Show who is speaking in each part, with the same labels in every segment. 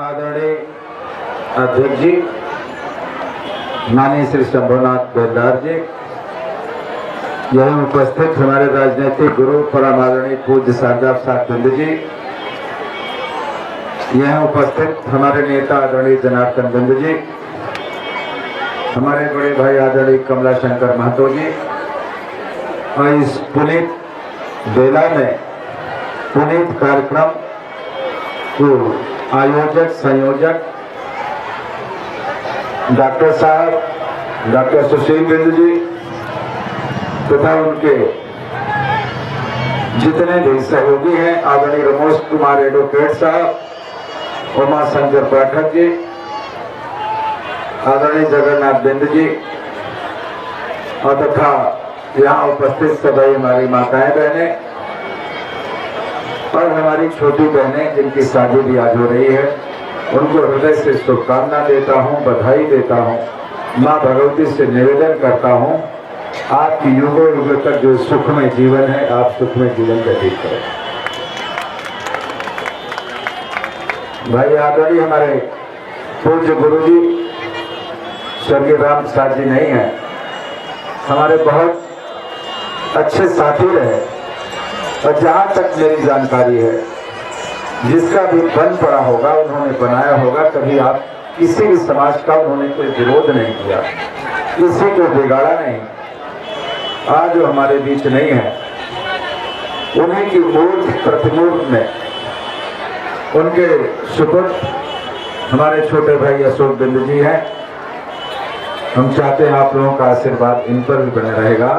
Speaker 1: आदरणीय अध्यक्ष जी माननीय श्री शंभुनाथ बेलदार जी, यह उपस्थित हमारे राजनीतिक गुरु परम आदरणीय पूज्य शारदा साहब जी, यह उपस्थित हमारे नेता आदरणीय जनार्दन बिंद जी, हमारे बड़े भाई आदरणीय कमला शंकर महतो जी, और इस पुनीत बेला में पुनीत कार्यक्रम को आयोजक संयोजक डॉक्टर साहब डॉक्टर सुशील बिंद जी तथा उनके जितने भी सहयोगी हैं आदरणीय रमेश कुमार एडवोकेट साहब, उमा शंकर पाठक जी, आदरणीय जगन्नाथ बिंद जी और तथा यहाँ उपस्थित सभी हमारी माताएं बहनें और हमारी छोटी बहनें जिनकी शादी भी आज हो रही है, उनको हृदय से शुभकामना देता हूँ, बधाई देता हूँ। माँ भगवती से निवेदन करता हूँ आपकी युगों युगों तक जो सुखमय जीवन है, आप सुखमय जीवन व्यतीत करें। भाई आदरणीय हमारे पूज्य गुरु जी स्वर्गीय राम प्रसाद जी नहीं है, हमारे बहुत अच्छे साथी रहे और जहाँ तक मेरी जानकारी है जिसका भी बन पड़ा होगा उन्होंने बनाया होगा, कभी आप किसी भी समाज का उन्होंने कोई विरोध नहीं किया, किसी को बिगाड़ा नहीं। आज जो हमारे बीच नहीं है, उन्हीं की मूर्ति प्रतिमूर्ति में उनके सुपुत्र हमारे छोटे भाई अशोक बिंद जी हैं। हम चाहते हैं आप लोगों का आशीर्वाद इन पर भी बना रहेगा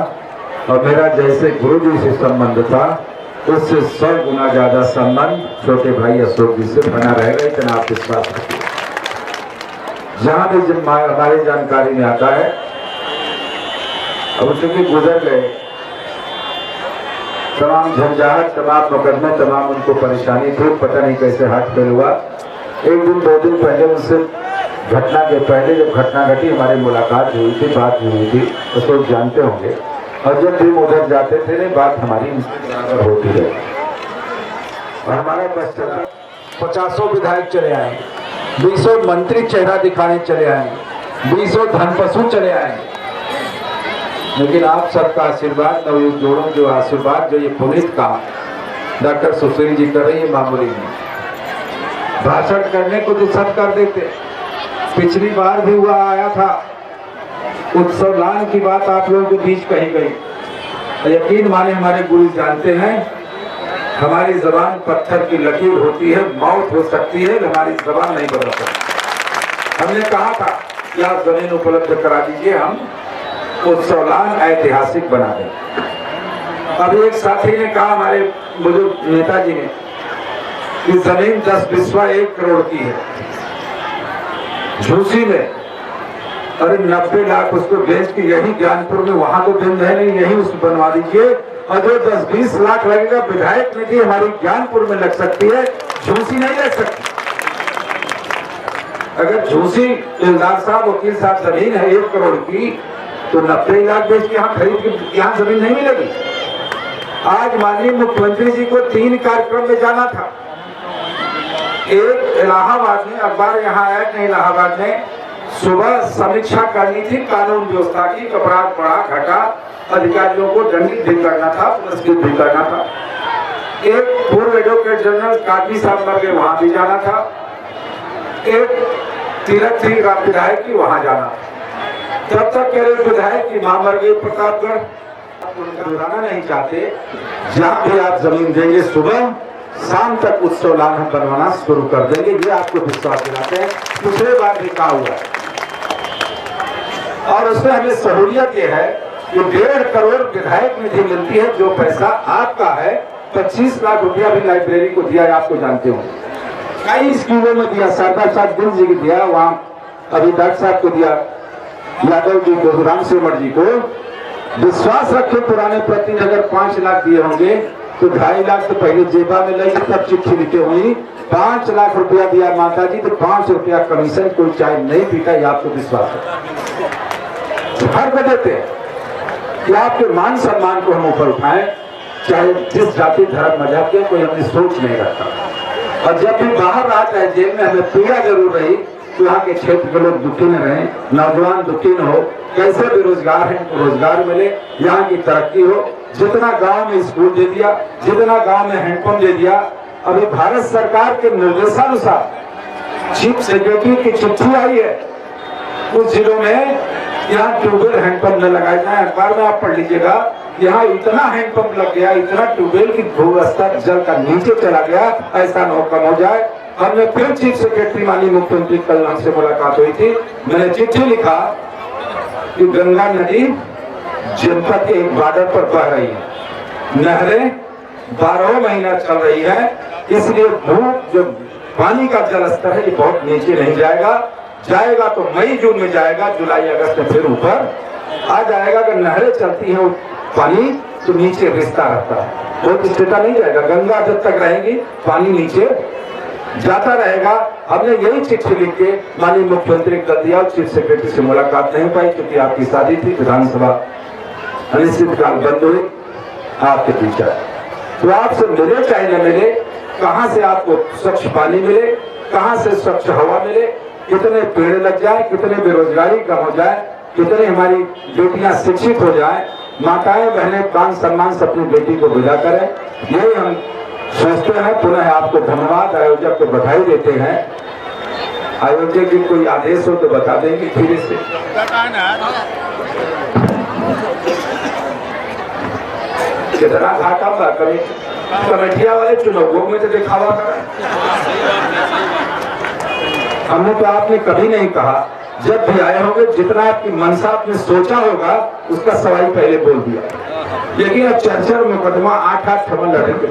Speaker 1: और मेरा जैसे गुरु जी से संबंध था उससे 100 गुना ज्यादा संबंध छोटे भाई अशोक जी से बना रहेगा, इतना आप विश्वास रखिए। जहां भी हमारी जानकारी में आता है, अब चूंकि गुजर गए, तमाम झंझाहट, तमाम मुकदमे, तमाम उनको परेशानी थी, पता नहीं कैसे हाथ फेल हुआ। एक दिन 2 दिन पहले उनसे घटना के पहले जब घटना घटी हमारी मुलाकात हुई थी, बात हुई थी, तो लोग जानते होंगे। और जब भी उधर जाते थे नहीं बात हमारी होती है और हमारा बस चला। 50 विधायक चले आए, 20 मंत्री चेहरा दिखाने चले आए, 20 धनपशु चले आए, लेकिन आप सबका आशीर्वाद, नवयुग जोड़ों जो आशीर्वाद, जो ये पुनीत काम डॉक्टर सुशील जी कर रही है, मामूली नहीं। भाषण करने को तो सब कर देते, पिछली बार भी हुआ आया था, उत्सवलान की बात आप लोगों के बीच कही गई। यकीन माने हमारे गुरु जानते हैं हमारी जबान पत्थर की लकीर होती है, मौत हो सकती है, हमारी जबान नहीं बदल सकती। हमने कहा था कि आप जमीन उपलब्ध करा दीजिए, हम उत्सवलान ऐतिहासिक बना दें। अब एक साथी ने कहा हमारे बुजुर्ग नेताजी ने कि जमीन 10 बिस्वा 1 करोड़ की है झूसी में, अरे 90 लाख उसको बेच के यही ज्ञानपुर में, वहां तो दिन है नहीं, यही उसको बनवा दीजिए और जो 10-20 लाख लगेगा विधायक निधि हमारी ज्ञानपुर में लग सकती है, झूसी नहीं लग सकती। अगर झूसी इल्दार साहब वकील साहब जमीन है 1 करोड़ की, तो 90 लाख बेच के यहाँ खरीद के यहाँ जमीन नहीं मिलेगी। आज माननीय मुख्यमंत्री जी को 3 कार्यक्रम में जाना था। एक इलाहाबाद में, अखबार यहाँ आया कि इलाहाबाद में सुबह समीक्षा करनी थी कानून व्यवस्था की, अपराध बढ़ा घटा, अधिकारियों को दंडित भी करना था, पुरस्कृत भी करना था। एक पूर्व एडवोकेट जनरल कादरी साहब मर गए, वहां भी जाना था। एक तीरथ सिंह विधायक की वहां जाना था। तब तक कह रहे विधायक की मां मर गई प्रतापगढ़, दोहराना नहीं चाहते। जहां भी आप जमीन देंगे सुबह शाम तक उत्सवलान हम बनवाना शुरू कर देंगे, ये आपको विश्वास दिलाते हैं। दूसरे बार भी कहा हुआ है और उसमें हमें सहूलियत ये है कि 1.5 करोड़ विधायक निधि मिलती है, जो पैसा आपका है। 25 लाख रुपया भी लाइब्रेरी को दिया है, आपको जानते हो, कई स्कूलों में दिया, शारदा साहब बिंद जी को दिया, वहाँ अभी डॉक्टर साहब को दिया, यादव जी को, राम सेवड़ जी को। विश्वास रखे पुराने प्रति अगर 5 लाख दिए होंगे तो 2.5 लाख तो पहले जेबा में लगी, तब चिट्ठी लिखे हुई। 5 लाख रुपया दिया माता जी तो 5 रुपया कमीशन, कोई चाय नहीं पीता, ये आपको विश्वास है। हर को देते हैं कि आपके मान सम्मान को हम ऊपर उठाएं, चाहे जिस जाति धर्म मजहब के, कोई अपनी सोच नहीं रखता। और जब भी बाहर आ जाए जेल में हमें पीड़ा जरूर रही कि यहाँ के क्षेत्र के लोग दुखी न रहें, नौजवान दुखी न हो, कैसे बेरोजगार हैं उनको रोजगार मिले, यहाँ की तरक्की हो। जितना गांव में स्कूल दे दिया, जितना गांव में हैंडपंप दे दिया। अभी भारत सरकार के निर्देशानुसार चीफ सेक्रेटरी की चिट्ठी आई है कुछ जिलों में यहाँ ट्यूबवेल हैंडपंप न लगाए जाए। अखबार में आप पढ़ लीजिएगा, यहाँ इतना हैंडपंप लग गया, इतना ट्यूबवेल की भूस्तर जल का नीचे चला गया, ऐसा न कम हो जाए। हमने फिर चीफ सेक्रेटरी माननीय मुख्यमंत्री कल हमसे मुलाकात हुई थी, मैंने चिट्ठी लिखा कि गंगा नदी जनपद के एक बॉर्डर पर बह रही है, नहरें 12 महीना चल रही है, इसलिए जो पानी का जल स्तर है ये बहुत नीचे नहीं जाएगा तो मई जून में जाएगा, जुलाई अगस्त में फिर ऊपर आ जाएगा। अगर नहरें चलती हैं पानी तो नीचे रिश्ता रहता है, बहुत स्थिरता नहीं जाएगा। गंगा जब तक रहेगी पानी नीचे जाता रहेगा। हमने यही चिट्ठी लिख के माननीय मुख्यमंत्री को दिया और चीफ सेक्रेटरी से मुलाकात नहीं पाई क्योंकि आपकी शादी थी, विधानसभा अनिश्चितकाल बंद हुई आपके पीछे। तो आपसे मिले चाहे न मिले, कहां से आपको स्वच्छ पानी मिले, कहां से स्वच्छ हवा मिले, कितने पेड़ लग जाए, कितने बेरोजगारी कम हो जाए, कितने हमारी बेटियां शिक्षित हो जाए, माताएं बहनें मान सम्मान से अपनी बेटी को विदा करें, यही हम सोचते हैं। पुनः आपको धन्यवाद, आयोजक को बधाई देते हैं। आयोजक की कोई आदेश हो तो बता देंगे धीरे से। कितना घाटा हुआ कमेटिया वाले चुनावों में तो दिखावा करा। हमने तो आपने कभी नहीं कहा, जब भी आए होंगे जितना आपकी मनसा आपने सोचा होगा उसका सवाल पहले बोल दिया, लेकिन अब चर्चा मुकदमा 8-8 ठमन लड़ेंगे।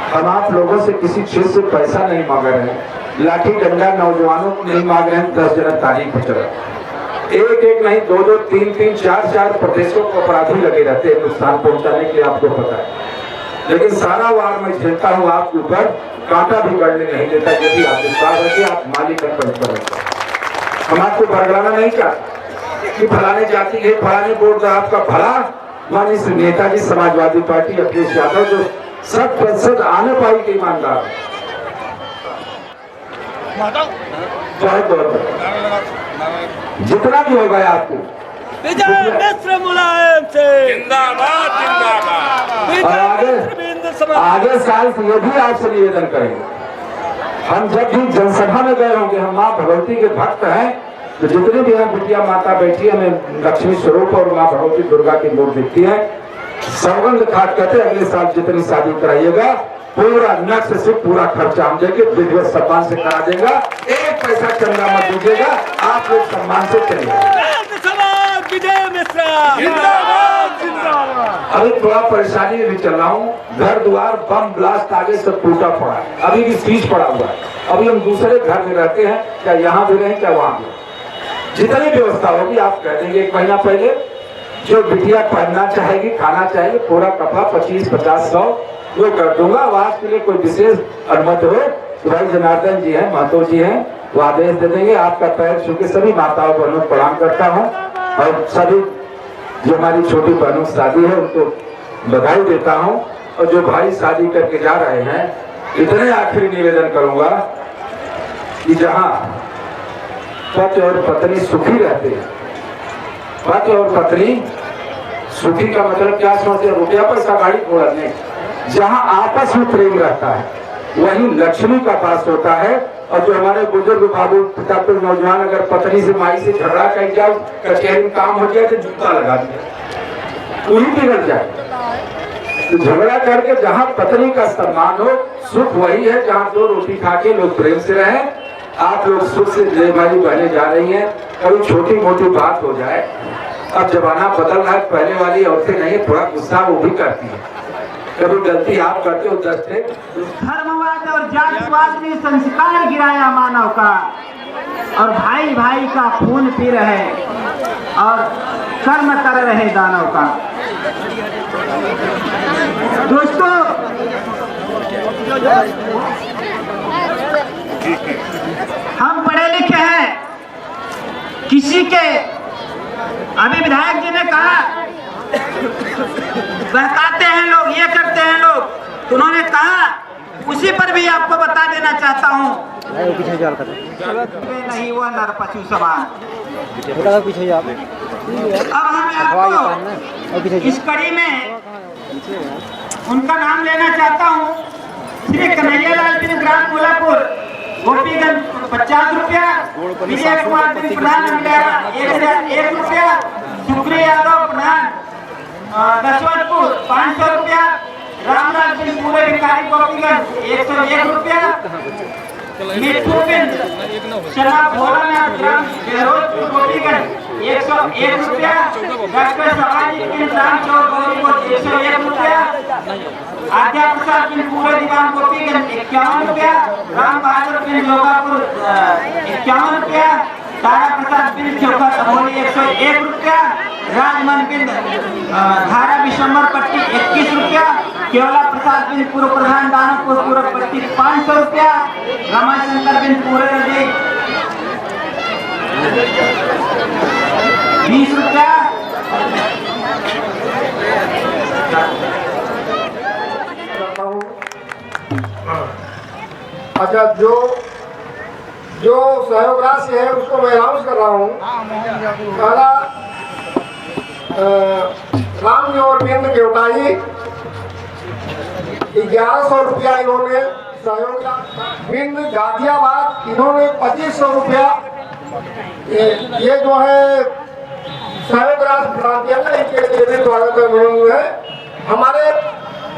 Speaker 1: हम आप लोगों से किसी चीज से पैसा नहीं मांग रहे हैं, लाठी डंडा नौजवानों को नहीं मांग रहे हैं। 10 जना तारीख पर चला, एक नहीं 2-2, 3-3, 4-4 प्रदेशों को अपराधी लगे रहते हैं नुकसान पहुंचाने के लिए, आपको पता है। लेकिन सारा वार मैं झेलता हूँ, आपके ऊपर कांटा भी गड़ने नहीं देता। यदि आप विश्वास रखिए, आप मालिक का पंच। हम आपको बरगलाना नहीं चाहते कि फलाने जाति है, फलाने वोट आपका भला। माननीय नेताजी समाजवादी पार्टी अखिलेश यादव जो 100% आने पाई के ईमानदार, जितना भी होगा आपको
Speaker 2: विजय मिश्र मुलायम से
Speaker 3: जिंदाबाद जिंदाबाद।
Speaker 1: आगे साल से ये भी आपसे निवेदन करेंगे, हम जब भी जनसभा में गए होंगे, हम माँ भगवती के भक्त हैं, तो जितने भी हम बिटिया माता बैठी है, हमें लक्ष्मी स्वरूप और माँ भगवती दुर्गा की मूर्ति दिखती है। सौगंध खाट कहते अगले साल जितनी शादी कराइएगा पूरा नक्श से पूरा खर्चा हम देंगे, विधिवत सम्मान से करा देगा, 1 पैसा चंदा मत दीजिएगा, आप लोग सम्मान से चलिएगा। अभी थोड़ा परेशानी में भी चल रहा हूँ, घर द्वार बम ब्लास्ट आगे सब टूटा पड़ा है, अभी भी सीज पड़ा हुआ है। अभी हम दूसरे घर में रहते हैं, क्या यहाँ भी रहें क्या वहाँ भी, जितनी व्यवस्था होगी आप कह देंगे 1 महीना पहले। जो बिटिया पहनना चाहेगी, खाना चाहेगी, पूरा कपड़ा 25-50-100 वो कर दूंगा। आवाज के लिए कोई विशेष अनुमति हो तो भाई जनार्दन जी हैं, महतो जी हैं, वो आदेश दे देंगे। आपका पैर छू के सभी माताओं बहनों को प्रणाम करता हूँ और सभी जो हमारी छोटी बहनों की शादी है उनको बधाई देता हूँ। और जो भाई शादी करके जा रहे हैं, इतने आखिरी निवेदन करूंगा कि जहाँ पति और पत्नी सुखी रहते हैं, पति और पत्नी सुखी का मतलब क्या समझते हैं, रुपया पैसा गाड़ी घोड़ा नहीं, जहाँ आपस में प्रेम रहता है वही लक्ष्मी का पास होता है। और जो हमारे बुजुर्ग बाबू पिता तो नौजवान अगर पत्नी से माई से झगड़ा कर जाओ, कचहरी में काम हो जाए तो जूता लगा दिया, वही बिगड़ जाए। तो झगड़ा करके जहाँ पत्नी का सम्मान हो, सुख वही है जहाँ 2 रोटी खा के लोग प्रेम से रहे। आप लोग सुख से जयमाली बहने जा रही हैं, कभी छोटी मोटी बात हो जाए, अब जमाना बदल रहा है, पहले वाली औरतें नहीं, थोड़ा गुस्सा वो भी करती है, कभी गलती आप करते हो 10 थे।
Speaker 4: धर्मवाद और जातिवाद ने संस्कार गिराया मानव का, और भाई भाई का खून पी रहे और कर्म कर रहे दानव का। दोस्तों, हम पढ़े लिखे हैं, किसी के अभी विधायक जी ने कहा बहकाते हैं लोग, ये करते हैं लोग, तो उन्होंने कहा उसी पर भी आपको बता देना चाहता हूँ नहीं हुआ नर पशु सवार। अब हम आपको इस कड़ी में उनका नाम लेना चाहता हूँ। श्री कन्हैयालाल बिन ग्राम कोल्हापुर गोपीगंज 50 रुपया, विजय कुमार बिन प्रधान 1,001 रुपया, सुग्री यादव प्रधान दशवंतपुर 500 रुपया, रामलाल बिन पूरे भिखारी गोपीगंज 101 रुपया, मिठू बिन चला भोलानाथ ग्राम बेरोजपुर गोपीगंज 101 रुपया, डॉक्टर सवाजी बिन राम चौक गौरीपुर 101 रुपया, आद्या प्रसाद बिन पूरे दीवान गोपीगंज 51 रुपया, राम बहादुर बिन जोगापुर 51 रुपया, तारा प्रसाद बिन चौका अमोली 101 रुपया, राजमन बिन धारा विश्वम्बर पट्टी 21 रुपया, केवला प्रसाद बिन पूर्व प्रधान दानपुर पूर्व पट्टी 500 रुपया, रमाशंकर बिन पूरे नदी 20 रुपया।
Speaker 3: अच्छा, जो सहयोग राशि है उसको मैं अनाउंस कर रहा हूँ। पहला राम और बिंद केवटाई 1100 रुपया इन्होंने सहयोग। बिंद गाजियाबाद इन्होंने 2500 रुपया ये जो है सहयोग राशि प्रदान किया है। इनके लिए भी स्वागत है। हमारे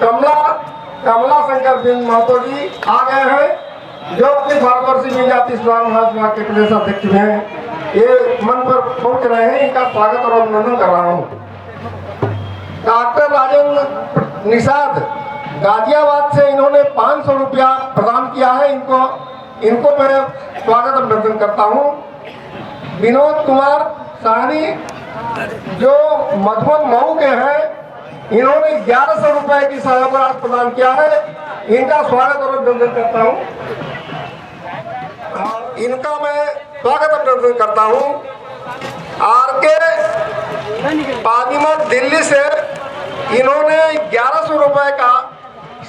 Speaker 3: कमला शंकर बिंद महतो जी आ गए हैं, जो अपनी भारतवर्षीय जनजाति महासभा के प्रदेश अध्यक्ष हैं। ये मन पर पहुंच रहे हैं, इनका स्वागत और अभिनंदन कर रहा हूं। डॉक्टर राजेंद्र निषाद गाजियाबाद से इन्होंने 500 रुपया प्रदान किया है। इनको मैं स्वागत अभिनंदन करता हूं। विनोद कुमार साहनी जो मधुबन मऊ के हैं, इन्होंने 1100 रुपए की सहयोग राशि प्रदान किया है। इनका स्वागत और अभिनंदन करता हूं। इनका मैं स्वागत अभिनंदन करता हूं। आरके पानीमत दिल्ली से इन्होंने 1100 रुपए का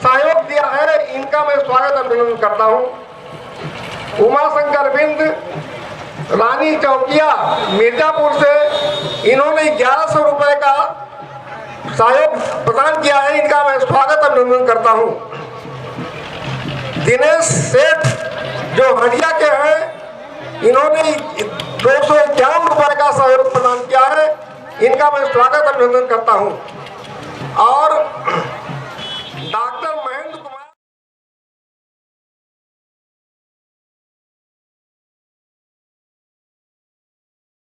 Speaker 3: सहयोग दिया है। इनका मैं स्वागत अभिनंदन करता हूं। उमाशंकर बिंद रानी चौकिया मिर्जापुर से इन्होंने 1100 रुपए का सहयोग प्रदान किया है। इनका मैं स्वागत अभिनंदन करता हूं। दिनेश सेठ जो हरिया के हैं, इन्होंने 251 रुपए का सहयोग प्रदान किया है। इनका मैं स्वागत अभिनंदन करता हूं। और